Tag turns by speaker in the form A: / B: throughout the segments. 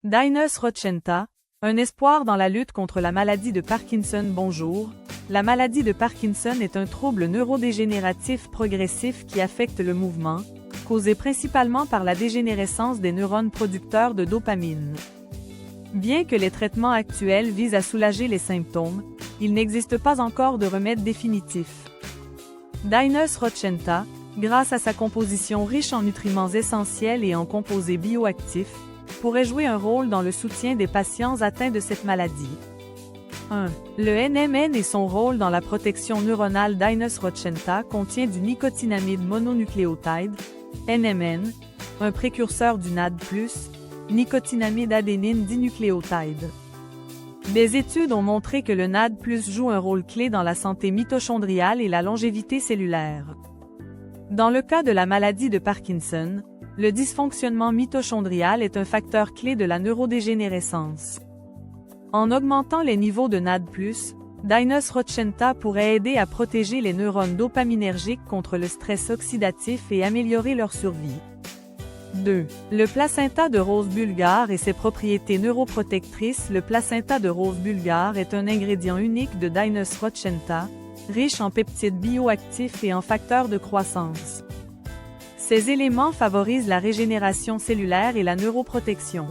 A: Dinus Rochenta, un espoir dans la lutte contre la maladie de Parkinson. Bonjour, la maladie de Parkinson est un trouble neurodégénératif progressif qui affecte le mouvement, causé principalement par la dégénérescence des neurones producteurs de dopamine. Bien que les traitements actuels visent à soulager les symptômes, il n'existe pas encore de remède définitif. Dinus Rochenta, grâce à sa composition riche en nutriments essentiels et en composés bioactifs, pourrait jouer un rôle dans le soutien des patients atteints de cette maladie. 1. Le NMN et son rôle dans la protection neuronale. Dinus Rochenta contient du nicotinamide mononucléotide, NMN, un précurseur du NAD+, nicotinamide adénine dinucléotide. Des études ont montré que le NAD+ joue un rôle clé dans la santé mitochondriale et la longévité cellulaire. Dans le cas de la maladie de Parkinson, le dysfonctionnement mitochondrial est un facteur clé de la neurodégénérescence. En augmentant les niveaux de NAD+, Dinus Rochenta pourrait aider à protéger les neurones dopaminergiques contre le stress oxydatif et améliorer leur survie. 2. Le placenta de rose bulgare et ses propriétés neuroprotectrices. Le placenta de rose bulgare est un ingrédient unique de Dinus Rochenta, riche en peptides bioactifs et en facteurs de croissance. Ces éléments favorisent la régénération cellulaire et la neuroprotection.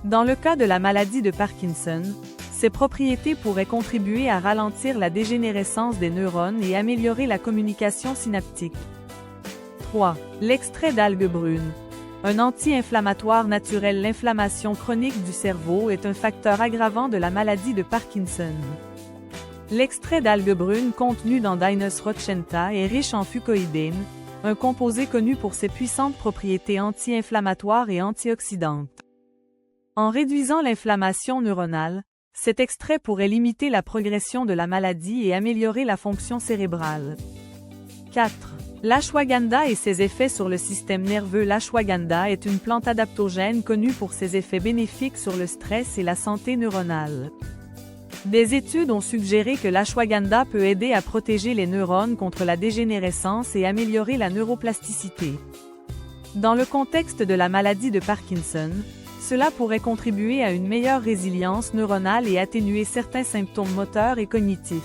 A: Dans le cas de la maladie de Parkinson, ces propriétés pourraient contribuer à ralentir la dégénérescence des neurones et améliorer la communication synaptique. 3. L'extrait d'algues brunes. Un anti-inflammatoire naturel. L'inflammation chronique du cerveau est un facteur aggravant de la maladie de Parkinson. L'extrait d'algues brunes contenu dans Dinus Rochenta est riche en fucoïdine, un composé connu pour ses puissantes propriétés anti-inflammatoires et antioxydantes. En réduisant l'inflammation neuronale, cet extrait pourrait limiter la progression de la maladie et améliorer la fonction cérébrale. 4. L'ashwagandha et ses effets sur le système nerveux. L'ashwagandha est une plante adaptogène connue pour ses effets bénéfiques sur le stress et la santé neuronale. Des études ont suggéré que l'ashwagandha peut aider à protéger les neurones contre la dégénérescence et améliorer la neuroplasticité. Dans le contexte de la maladie de Parkinson, cela pourrait contribuer à une meilleure résilience neuronale et atténuer certains symptômes moteurs et cognitifs.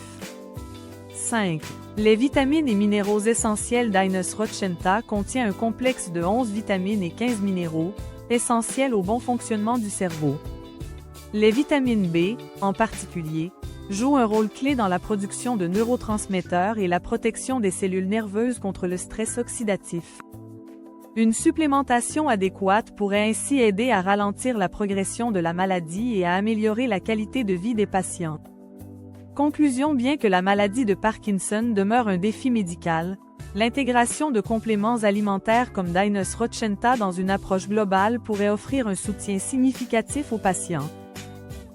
A: 5. Les vitamines et minéraux essentiels. Dinus Rochenta contient un complexe de 11 vitamines et 15 minéraux, essentiels au bon fonctionnement du cerveau. Les vitamines B, en particulier, jouent un rôle clé dans la production de neurotransmetteurs et la protection des cellules nerveuses contre le stress oxydatif. Une supplémentation adéquate pourrait ainsi aider à ralentir la progression de la maladie et à améliorer la qualité de vie des patients. Conclusion. Bien que la maladie de Parkinson demeure un défi médical, l'intégration de compléments alimentaires comme Dinus Rochenta dans une approche globale pourrait offrir un soutien significatif aux patients.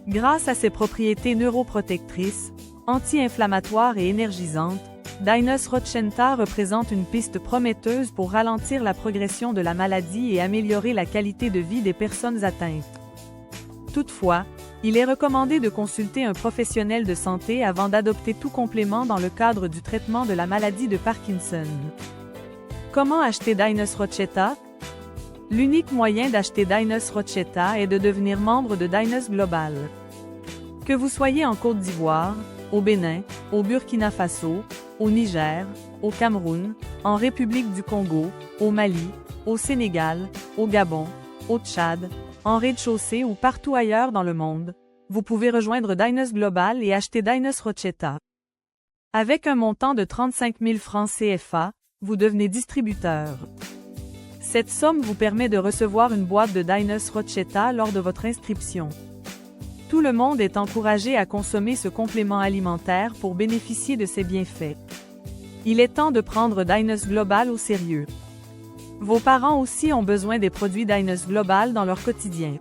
A: Grâce à ses propriétés neuroprotectrices, anti-inflammatoires et énergisantes, Dinus Rochenta représente une piste prometteuse pour ralentir la progression de la maladie et améliorer la qualité de vie des personnes atteintes. Toutefois, il est recommandé de consulter un professionnel de santé avant d'adopter tout complément dans le cadre du traitement de la maladie de Parkinson. Comment acheter Dinus Rochenta? L'unique moyen d'acheter Dinus Rochenta est de devenir membre de Dinus Global. Que vous soyez en Côte d'Ivoire, au Bénin, au Burkina Faso, au Niger, au Cameroun, en République du Congo, au Mali, au Sénégal, au Gabon, au Tchad, en rez-de-chaussée ou partout ailleurs dans le monde, vous pouvez rejoindre Dinus Global et acheter Dinus Rochenta. Avec un montant de 35 000 francs CFA, vous devenez distributeur. Cette somme vous permet de recevoir une boîte de Dinus Rochenta lors de votre inscription. Tout le monde est encouragé à consommer ce complément alimentaire pour bénéficier de ses bienfaits. Il est temps de prendre Dinus Global au sérieux. Vos parents aussi ont besoin des produits Dinus Global dans leur quotidien.